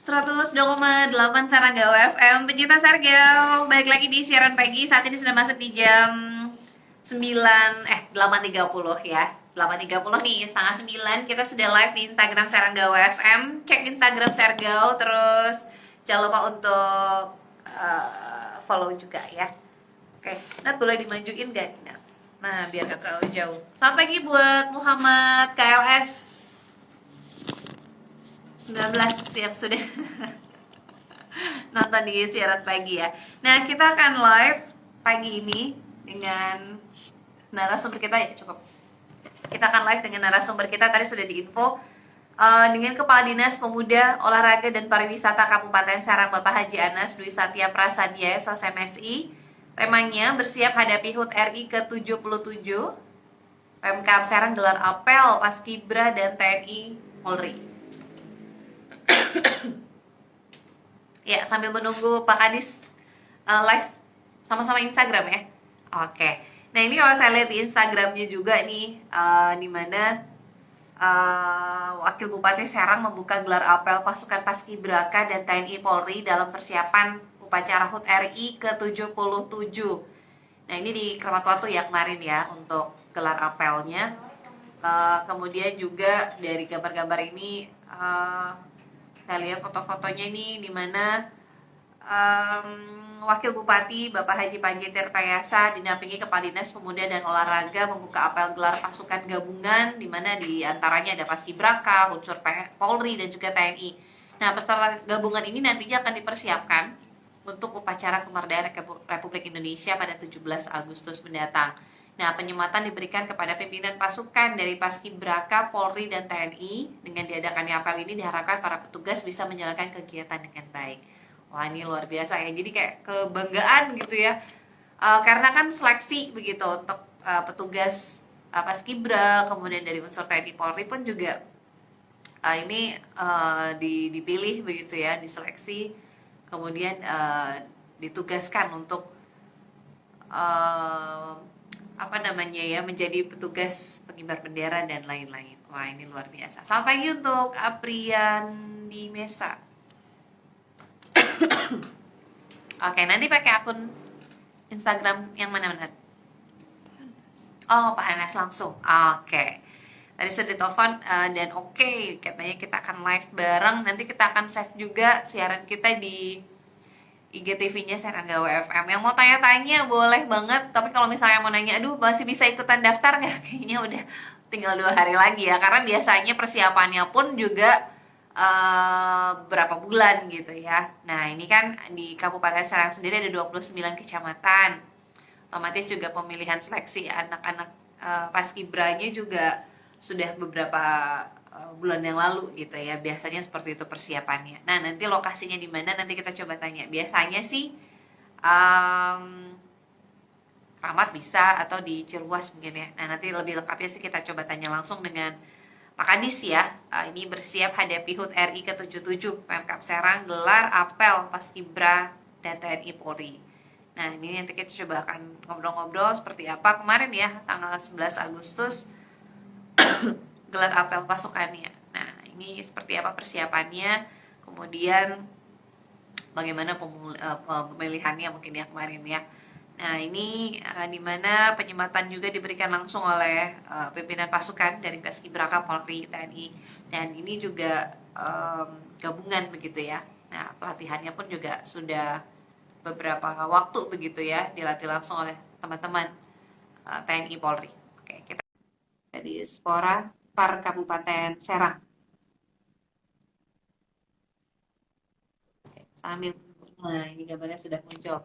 102,8 Saranggawa FM, pencinta Sargel. Balik lagi di siaran pagi. Saat ini sudah masuk di jam 8.30 ya. 8.30 nih, setengah 9. Kita sudah live di Instagram Saranggawa FM. Cek Instagram Sargel, terus jangan lupa untuk follow juga ya. Oke, Nat boleh dimajuin gak nih, Nat? Nah, biar gak terlalu jauh. Selamat pagi buat Muhammad KLS 19 siap sudah nonton di siaran pagi ya. Nah, kita akan live pagi ini dengan narasumber kita ya, cukup. Kita akan live dengan narasumber kita, tadi sudah diinfo dengan Kepala Dinas Pemuda, Olahraga dan Pariwisata Kabupaten Serang, Bapak Haji Anas Dwi Satya Prasadia, SOSMSI. Temanya bersiap hadapi HUT RI ke-77. Pemkab Serang gelar apel Paskibra dan TNI Polri. Ya, sambil menunggu Pak Kadis live sama-sama Instagram ya. Oke. Nah, ini kalau saya lihat di Instagramnya juga nih, di mana Wakil Bupati Serang membuka gelar apel pasukan Paskibraka dan TNI Polri dalam persiapan upacara HUT RI ke-77. Nah, ini di Kramat Watu ya kemarin ya untuk gelar apelnya. Kemudian juga dari gambar-gambar ini saya lihat foto-fotonya nih, di mana Wakil Bupati Bapak Haji Panji Tirtayasa didampingi Kepala Dinas Pemuda dan Olahraga membuka apel gelar pasukan gabungan, di mana di antaranya ada Paskibraka, unsur Polri dan juga TNI. Nah, peserta gabungan ini nantinya akan dipersiapkan untuk upacara kemerdekaan Republik Indonesia pada 17 Agustus mendatang. Nah, penyematan diberikan kepada pimpinan pasukan dari Paskibraka, Polri, dan TNI. Dengan diadakannya apel ini diharapkan para petugas bisa menjalankan kegiatan dengan baik. Wah, ini luar biasa ya. Jadi kayak kebanggaan gitu ya. Karena kan seleksi begitu untuk petugas Paskibra, kemudian dari unsur TNI Polri pun juga ini dipilih begitu ya, diseleksi, kemudian ditugaskan untuk menjadi petugas pengibar bendera dan lain-lain. Wah, ini luar biasa. Selamat pagi untuk Aprian di Mesa. Oke, nanti pakai akun Instagram yang mana? Oh, Pak Anas langsung. Oke. Tadi sudah ditelepon dan oke, katanya kita akan live bareng. Nanti kita akan save juga siaran kita di IGTV-nya Seranggawa FM. Yang mau tanya-tanya boleh banget. Tapi kalau misalnya mau nanya, aduh masih bisa ikutan daftar nggak? Kayaknya udah tinggal 2 hari lagi ya. Karena biasanya persiapannya pun juga berapa bulan gitu ya. Nah, ini kan di Kabupaten Serang sendiri ada 29 kecamatan. Otomatis juga pemilihan seleksi anak-anak Paskibranya juga sudah beberapa bulan yang lalu gitu ya. Biasanya seperti itu persiapannya. Nah, nanti lokasinya di mana nanti kita coba tanya. Biasanya sih Kramat bisa atau di Ciluas mungkin ya. Nah, nanti lebih lengkapnya sih kita coba tanya langsung dengan Pak Kadis ya. Ini bersiap hadapi HUT RI ke-77. Pemkab Serang gelar apel Paskibra dan TNI Polri. Nah, ini nanti kita coba akan ngobrol-ngobrol seperti apa kemarin ya, tanggal 11 Agustus gelar apel pasukannya. Nah, ini seperti apa persiapannya, kemudian bagaimana pemilihannya mungkin ya kemarin ya. Nah, ini di mana penyematan juga diberikan langsung oleh pimpinan pasukan dari Paskibraka, Polri, TNI, dan ini juga gabungan begitu ya. Nah, pelatihannya pun juga sudah beberapa waktu begitu ya, dilatih langsung oleh teman-teman TNI Polri. Oke, kita dari Spora Par Kabupaten Serang. Sambil ini gambarnya sudah muncul.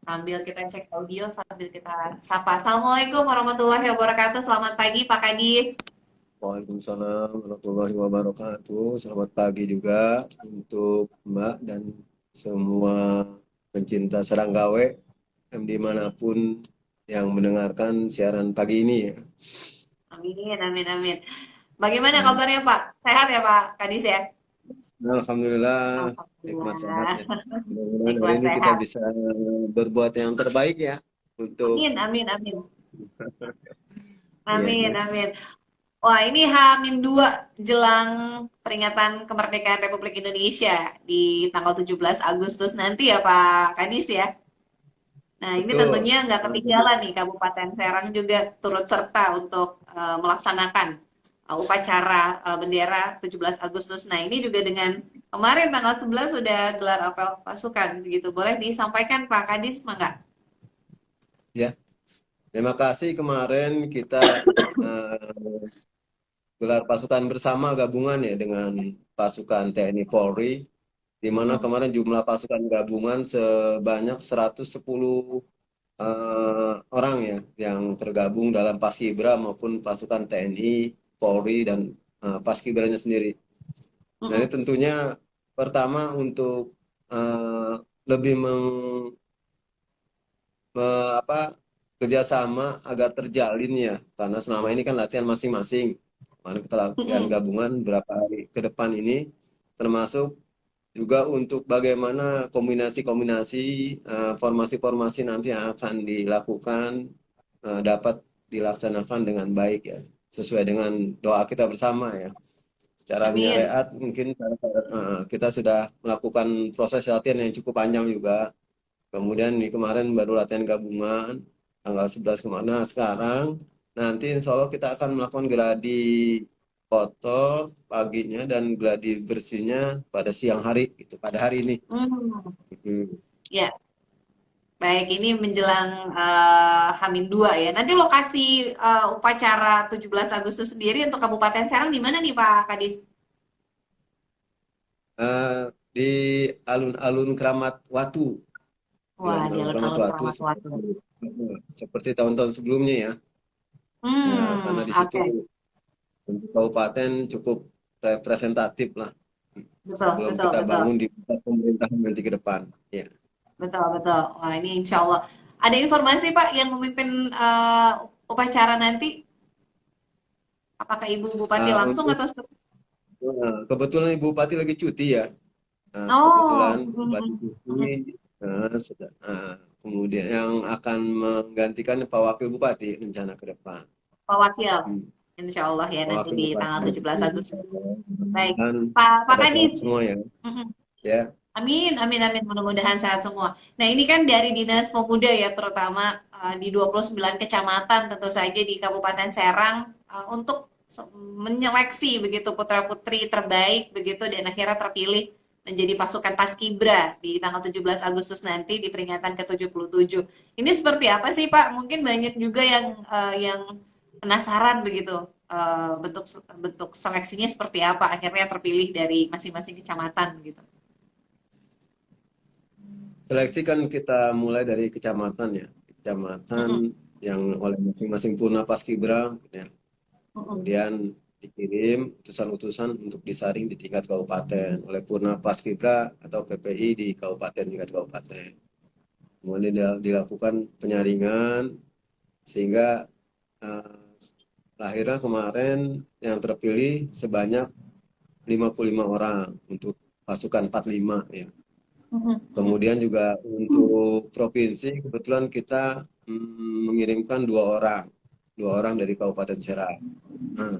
Sambil kita cek audio, sambil kita sapa. Assalamualaikum warahmatullahi wabarakatuh. Selamat pagi Pak Kadis. Waalaikumsalam warahmatullahi wabarakatuh. Selamat pagi juga untuk Mbak dan semua pencinta Seranggawe dimanapun yang mendengarkan siaran pagi ini ya. Amin, amin, amin. Bagaimana kabarnya Pak? Sehat ya Pak Kadis ya? Alhamdulillah, nikmat sehat Alhamdulillah. ya. Mudah-mudahan hari Nikmat ini kita sehat. bisa berbuat yang terbaik ya untuk Amin, amin, amin. iya Amin, ya. amin. Wah, ini H-2 jelang peringatan kemerdekaan Republik Indonesia di tanggal 17 Agustus nanti ya Pak Kadis ya. Nah, ini Betul. tentunya nggak ketinggalan nih Kabupaten Serang juga turut serta untuk melaksanakan upacara bendera 17 Agustus. Nah, ini juga dengan kemarin tanggal 11 sudah gelar apel pasukan begitu. Boleh disampaikan Pak Kadis, mangga? Ya, terima kasih kemarin kita eh, gelar pasukan bersama gabungan ya dengan pasukan TNI Polri, di mana Mm-mm. kemarin jumlah pasukan gabungan sebanyak 110 orang ya yang tergabung dalam Paskibra maupun pasukan TNI, Polri dan Paskibranya sendiri. Nah ini Mm-mm. tentunya pertama untuk eh, lebih apa kerjasama agar terjalin ya karena selama ini kan latihan masing-masing. Kemarin kita latihan Mm-mm. gabungan beberapa hari ke depan ini termasuk juga untuk bagaimana kombinasi-kombinasi formasi-formasi nanti yang akan dilakukan dapat dilaksanakan dengan baik ya sesuai dengan doa kita bersama ya. Secara Amin. nyareat mungkin kita sudah melakukan proses latihan yang cukup panjang juga. Kemudian nih kemarin baru latihan gabungan tanggal 11 kemana sekarang. Nanti insya Allah kita akan melakukan gladi kotor paginya dan gladi bersihnya pada siang hari gitu pada hari ini. Hmm. Hmm. Ya, baik, ini menjelang H-2 ya. Nanti lokasi upacara 17 Agustus sendiri untuk Kabupaten Serang di mana nih Pak Kadis? Eh, di alun-alun Keramat Watu, di Wah, di alun-alun Keramat alun-alun Watu Keramat Watu. seperti tahun-tahun sebelumnya ya. Ya, karena di situ Oke. untuk kabupaten cukup representatif lah Betul, sebelum betul, kita betul. bangun di pusat pemerintahan nanti ke depan. Ya. Betul, betul. Wah, ini insya Allah. Ada informasi Pak yang memimpin upacara nanti? Apakah Ibu Bupati langsung Untuk atau seperti? kebetulan Ibu Bupati lagi cuti ya. Kebetulan Oh, Bupati cuti. Kemudian yang akan menggantikan Pak Wakil Bupati rencana ke depan. Pak Wakil. Hmm. Insya Allah ya Pak nanti Wakil di Bupati tanggal 17 Agustus. Baik. dan Pak pada sehat Kadis. semua ya. Mm-mm. Ya. Amin, amin, amin. Mudah-mudahan sehat semua. Nah, ini kan dari Dinas Pemuda ya, terutama di 29 kecamatan tentu saja di Kabupaten Serang untuk menyeleksi begitu putra-putri terbaik begitu dan akhirnya terpilih menjadi pasukan Paskibra di tanggal 17 Agustus nanti di peringatan ke-77. Ini seperti apa sih, Pak? Mungkin banyak juga yang penasaran begitu bentuk bentuk seleksinya seperti apa akhirnya terpilih dari masing-masing kecamatan gitu. Seleksi kan kita mulai dari kecamatan ya. Kecamatan Mm-mm. yang oleh masing-masing Purna Paskibra ya. Mm-mm. Kemudian dikirim utusan-utusan untuk disaring di tingkat kabupaten oleh Purna Paskibra atau PPI di kabupaten tingkat kabupaten. Kemudian dilakukan penyaringan sehingga eh, lahirnya kemarin yang terpilih sebanyak 55 orang untuk pasukan 45 ya. Mhm, mhm. Kemudian juga untuk provinsi kebetulan kita mengirimkan dua orang dari Kabupaten Serang. Nah,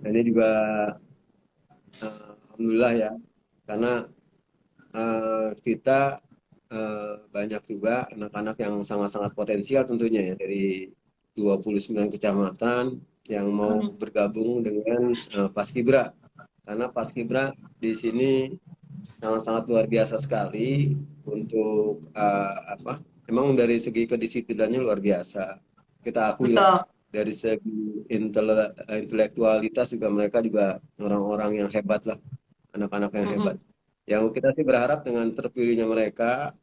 ini juga alhamdulillah ya, karena kita banyak juga anak-anak yang sangat-sangat potensial tentunya ya dari 29 kecamatan yang mau Mhm. bergabung dengan Paskibra. Karena Paskibra di sini sangat-sangat luar biasa sekali untuk apa? Emang dari segi kedisiplinannya luar biasa. Kita akui lah Betul. dari segi intelektualitas juga mereka juga orang-orang yang hebat lah, anak-anak yang hebat. Mhm. Yang kita sih berharap dengan terpilihnya mereka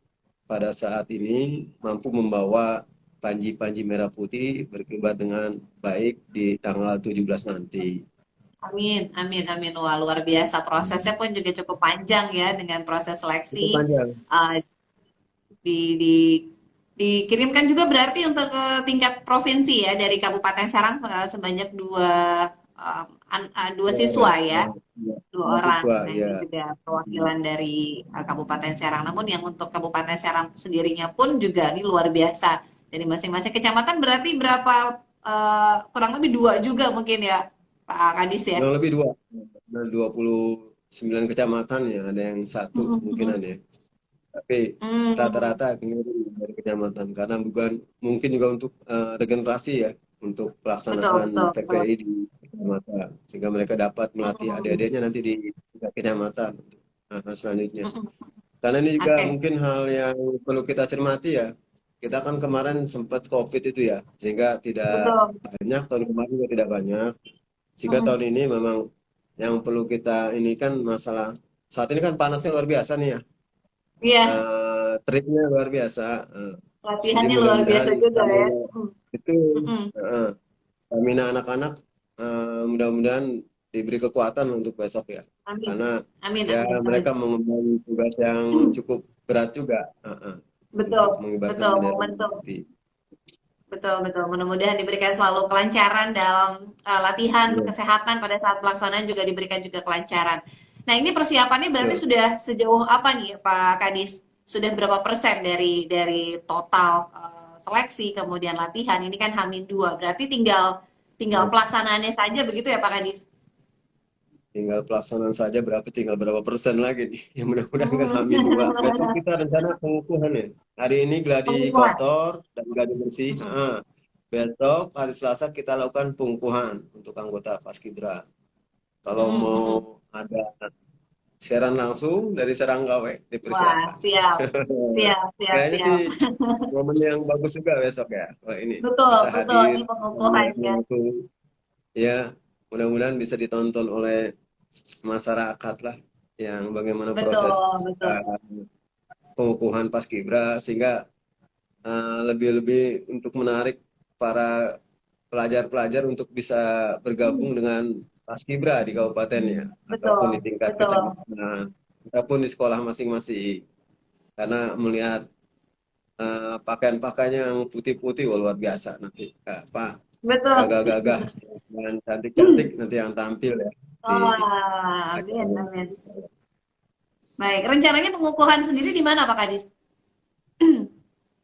pada saat ini mampu membawa panji-panji merah putih berkibar dengan baik di tanggal 17 nanti. Amin, amin, amin. Wah, luar biasa. Prosesnya pun juga cukup panjang ya dengan proses Itu seleksi. panjang. Uh, di dikirimkan juga berarti untuk ke tingkat provinsi ya dari Kabupaten Serang sebanyak dua Dua siswa orang. ya, Ya, dua orang. mahasiswa, Nah, ya. ini juga perwakilan dari Kabupaten Serang. Namun yang untuk Kabupaten Serang sendirinya pun juga ini luar biasa. Dari masing-masing kecamatan berarti berapa kurang lebih dua juga mungkin ya. Pak Kadis ya. kurang lebih dua. Ada 29 kecamatan ya, ada yang satu mungkin Mm-mm. ada ya. Tapi Hmm, rata-rata pengurus dari kecamatan karena bukan mungkin juga untuk regenerasi ya untuk betul, pelaksanaan betul, betul. PPI di kecamatan sehingga mereka dapat melatih Hmm, adik-adiknya nanti di tingkat kecamatan selanjutnya. mm-mm. Karena ini juga Oke, mungkin hal yang perlu kita cermati ya. Kita kan kemarin sempat COVID itu ya, sehingga tidak betul. banyak, tahun kemarin juga tidak banyak. Sehingga Mm-mm. tahun ini memang yang perlu kita ini kan masalah, saat ini kan panasnya luar biasa nih ya. Iya, Triknya luar biasa. Jadi latihannya luar mudah-mudahan biasa juga ya. stamina Mm. itu, Mm-mm. eh, stamina anak-anak mudah-mudahan diberi kekuatan untuk besok ya. Amin. Karena Amin, ya amin, amin. mereka mengemban tugas yang cukup berat juga Betul, untuk mengibarkan betul, bendera merah momentum. putih. Betul, betul. Mudah-mudahan diberikan selalu kelancaran dalam latihan, Iya, kesehatan pada saat pelaksanaan juga diberikan juga kelancaran. Nah, ini persiapannya berarti betul. sudah sejauh apa nih, Pak Kadis? Sudah berapa persen dari total seleksi kemudian latihan? Ini kan Hamin 2, berarti tinggal tinggal Ya. pelaksanaannya saja begitu ya, Pak Kadis? Tinggal pelaksanaan saja tinggal berapa persen lagi nih. Yang mudah-mudahan kan Hmm. Hamin 2. Besok kita rencana pengukuhan ya. Hari ini gladi Pengukuhan. kotor dan gladi bersih. Mm-mm. Besok hari Selasa kita lakukan pengukuhan untuk anggota Paskibra. Kalau Mm-mm, mau mm-mm. ada siaran langsung dari Seranggawe, Wah, dipersilakan. siap. Siap, siap, Kayaknya sih siap. momen yang bagus juga besok ya. Kalau ini Betul, bisa betul. hadir Ini dan pengukuhan melihat ya. langsung. Ya, mudah-mudahan bisa ditonton oleh masyarakat lah yang bagaimana proses Betul, betul. uh, pengukuhan Paskibra sehingga lebih-lebih untuk menarik para pelajar-pelajar untuk bisa bergabung Hmm, dengan Paskibra di kabupatennya ataupun di betul, tingkat betul. kecamatan ataupun di sekolah masing-masing karena melihat pakaian-pakaiannya yang putih-putih wah, luar biasa nanti Pak Betul. gagah-gagah dan cantik-cantik nanti yang tampil ya di Wah, amin, acara. amin. Baik, rencananya pengukuhan sendiri di mana Pak Kadis?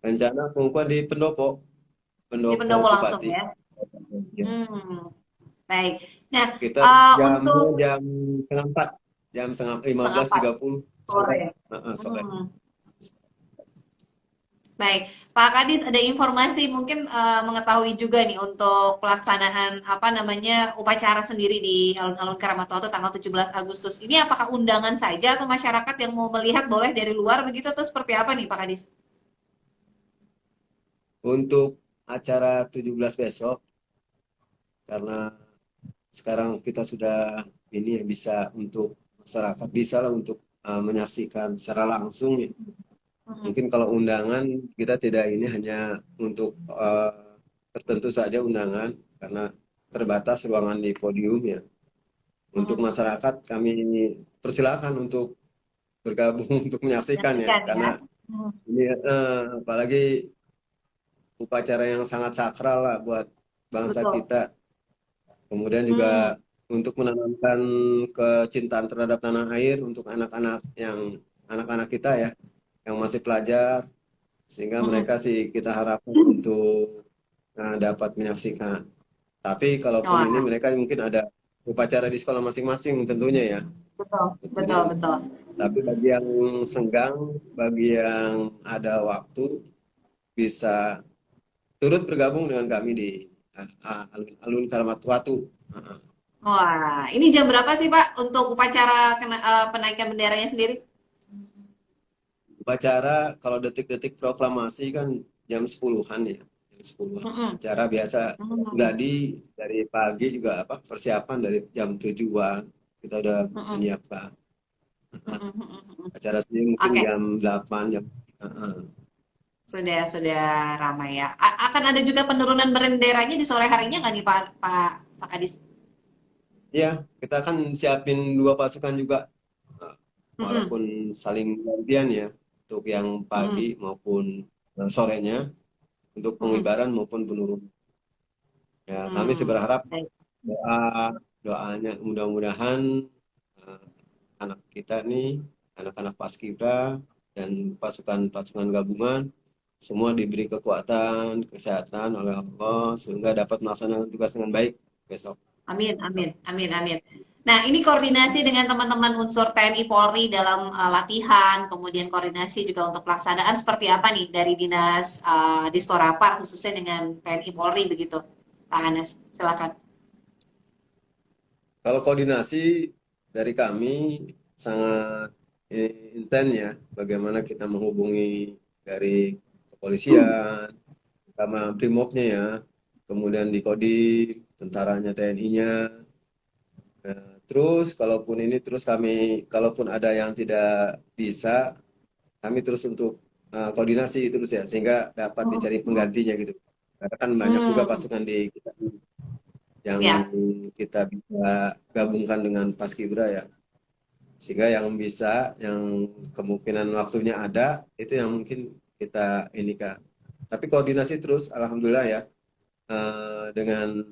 Rencana pengukuhan di Pendopo, Di Pendopo Pendopo langsung Bupati. ya. Ya. Hmm, baik. Nah, Sekitar jamnya untuk jam 4, jam setengah lima setengah belas empat tiga puluh sore. sore. Sore. Hmm, baik, Pak Kadis ada informasi mungkin mengetahui juga nih untuk pelaksanaan apa namanya upacara sendiri di Alun-Alun Krakatau tanggal 17 Agustus. Ini apakah undangan saja atau masyarakat yang mau melihat boleh dari luar begitu atau seperti apa nih Pak Kadis? Untuk acara 17 besok, karena sekarang kita sudah ini ya bisa untuk masyarakat bisa lah untuk menyaksikan secara langsung ya. Hmm, Mungkin kalau undangan kita tidak ini hanya untuk tertentu saja undangan karena terbatas ruangan di podium ya. Untuk hmm. masyarakat kami persilakan untuk bergabung untuk menyaksikan ya Menyaksikan ya. karena Hmm. ini apalagi upacara yang sangat sakral lah buat bangsa Betul. kita. Kemudian Hmm. juga untuk menanamkan kecintaan terhadap tanah air untuk anak-anak kita ya yang masih pelajar sehingga Hmm. mereka sih kita harapkan untuk dapat menyaksikan. Tapi kalaupun ini Wah, mereka mungkin ada upacara di sekolah masing-masing tentunya ya. betul, betul, Tentunya. betul. Tapi bagi yang senggang, bagi yang ada waktu bisa turut bergabung dengan kami di Alun Karamat Watu. Wah, ini jam berapa sih Pak untuk upacara penaikan benderanya sendiri? Upacara kalau detik-detik proklamasi kan jam 10-an ya. Jam 10-an. Mm-mm. Acara biasa Mm-mm. gladi dari pagi juga apa persiapan dari jam 7-an kita udah Mm-mm. menyiapkan. Mm-mm. Mm-mm. Acara sendiri mungkin Oke, jam 8 jam. sudah ramai ya. Akan ada juga penurunan benderanya di sore harinya nggak nih Pak Pak Pak Kadis? Ya, kita kan siapin dua pasukan juga. Nah, Mm-mm. walaupun saling gantian ya untuk yang pagi Mm-mm. maupun sorenya untuk Mm-mm. pengibaran maupun penurunan. Ya, kami sih Hmm. berharap Baik. doa doanya mudah-mudahan eh, anak kita nih, anak-anak Paskibra dan pasukan-pasukan gabungan semua diberi kekuatan, kesehatan oleh Allah sehingga dapat melaksanakan tugas dengan baik besok. Amin, amin, amin, amin. Nah, ini koordinasi dengan teman-teman unsur TNI Polri dalam latihan, kemudian koordinasi juga untuk pelaksanaan seperti apa nih dari Dinas Disporapar khususnya dengan TNI Polri begitu, Pak Anas. Silakan. Kalau koordinasi dari kami sangat intens ya, bagaimana kita menghubungi dari kepolisian, sama Brimobnya ya, kemudian di Kodim, tentaranya, TNI-nya. Terus kalaupun ini terus kami, kalaupun ada yang tidak bisa, kami terus untuk koordinasi terus ya, sehingga dapat dicari penggantinya gitu. Karena kan banyak juga Hmm, pasukan di kita yang ya, kita bisa gabungkan dengan Paskibra ya. Sehingga yang bisa, yang kemungkinan waktunya ada, itu yang mungkin kita ini Kak. Tapi koordinasi terus, alhamdulillah ya, dengan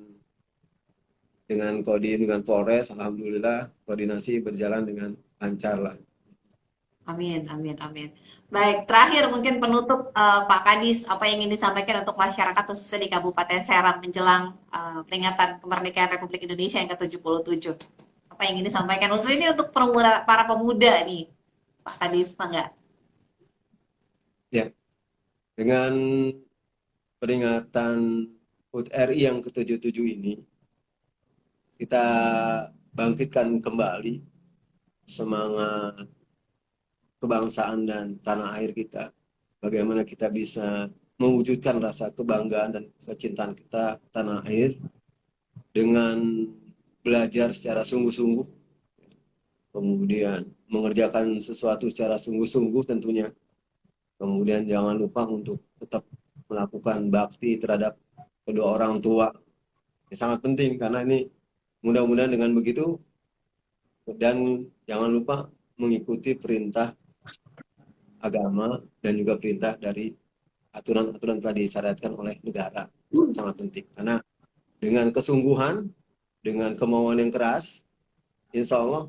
Kodim, dengan Polres, alhamdulillah koordinasi berjalan dengan lancar lah. amin, amin, amin. Baik, terakhir mungkin penutup Pak Kadis, apa yang ingin disampaikan untuk masyarakat khususnya di Kabupaten Serang menjelang peringatan kemerdekaan Republik Indonesia yang ke-77. Apa yang ingin disampaikan khususnya ini untuk para pemuda nih, Pak Kadis, enggak? Ya, dengan peringatan HUT RI yang ke-77 ini, kita bangkitkan kembali semangat kebangsaan dan tanah air kita. Bagaimana kita bisa mewujudkan rasa kebanggaan dan kecintaan kita tanah air dengan belajar secara sungguh-sungguh, kemudian mengerjakan sesuatu secara sungguh-sungguh tentunya. Kemudian jangan lupa untuk tetap melakukan bakti terhadap kedua orang tua. Ini sangat penting karena ini mudah-mudahan dengan begitu, dan jangan lupa mengikuti perintah agama dan juga perintah dari aturan-aturan telah disyariatkan oleh negara. Sangat penting karena dengan kesungguhan, dengan kemauan yang keras, insya Allah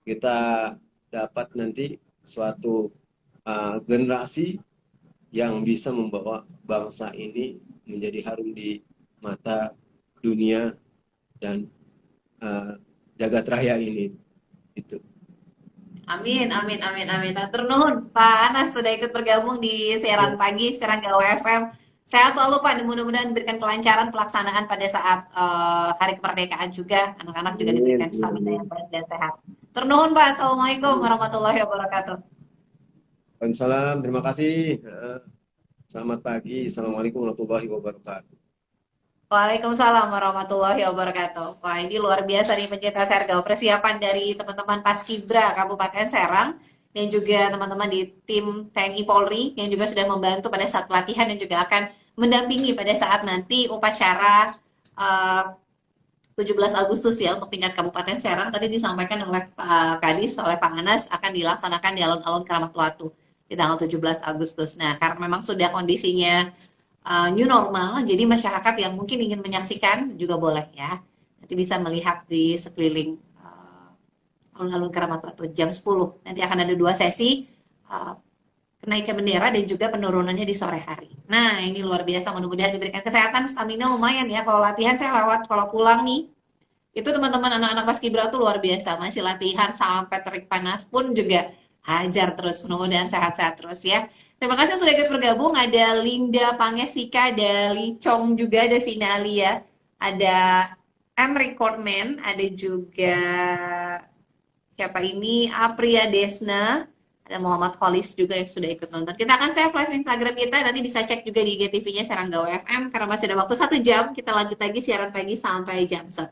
kita dapat nanti suatu generasi yang bisa membawa bangsa ini menjadi harum di mata dunia dan jagat raya ini. Itu. Amin, amin, amin, amin. Hatur nuhun, Pak Anas sudah ikut bergabung di siaran pagi, siaran Galau FM. Sehat selalu Pak, dan mudah-mudahan diberikan kelancaran pelaksanaan pada saat hari kemerdekaan juga. Anak-anak juga Amin. diberikan stamina yang baik dan sehat. Hatur nuhun Pak, Assalamualaikum warahmatullahi wabarakatuh. Waalaikumsalam, terima kasih. Selamat pagi. Assalamualaikum warahmatullahi wabarakatuh. Waalaikumsalam warahmatullahi wabarakatuh. Wah, ini luar biasa nih pencinta Sergau. Persiapan dari teman-teman Paskibra Kabupaten Serang dan juga teman-teman di tim TNI Polri yang juga sudah membantu pada saat pelatihan dan juga akan mendampingi pada saat nanti upacara eh, 17 Agustus ya untuk tingkat Kabupaten Serang tadi disampaikan oleh Pak Kadis, oleh Pak Anas akan dilaksanakan di alun-alun Keramat Watu di tanggal 17 Agustus. Nah, karena memang sudah kondisinya new normal, jadi masyarakat yang mungkin ingin menyaksikan juga boleh ya. Nanti bisa melihat di sekeliling alun-alun Keramat Watu jam 10. Nanti akan ada dua sesi uh, kenaikan bendera dan juga penurunannya di sore hari. Nah, ini luar biasa. Mudah-mudahan diberikan kesehatan, stamina lumayan ya. Kalau latihan saya lewat, kalau pulang nih, itu teman-teman anak-anak paskibra tuh luar biasa. Masih latihan sampai terik panas pun juga hajar terus. Mudah-mudahan sehat-sehat terus ya. Terima kasih sudah ikut bergabung. Ada Linda Pangesika, ada Li Chong juga, ada Vina Alia, ada M Recordman, ada juga siapa ini Apria Desna, ada Muhammad Kholis juga yang sudah ikut nonton. Kita akan save live Instagram kita, nanti bisa cek juga di IGTV-nya Serangga FM karena masih ada waktu 1 jam. Kita lanjut lagi siaran pagi sampai jam 10.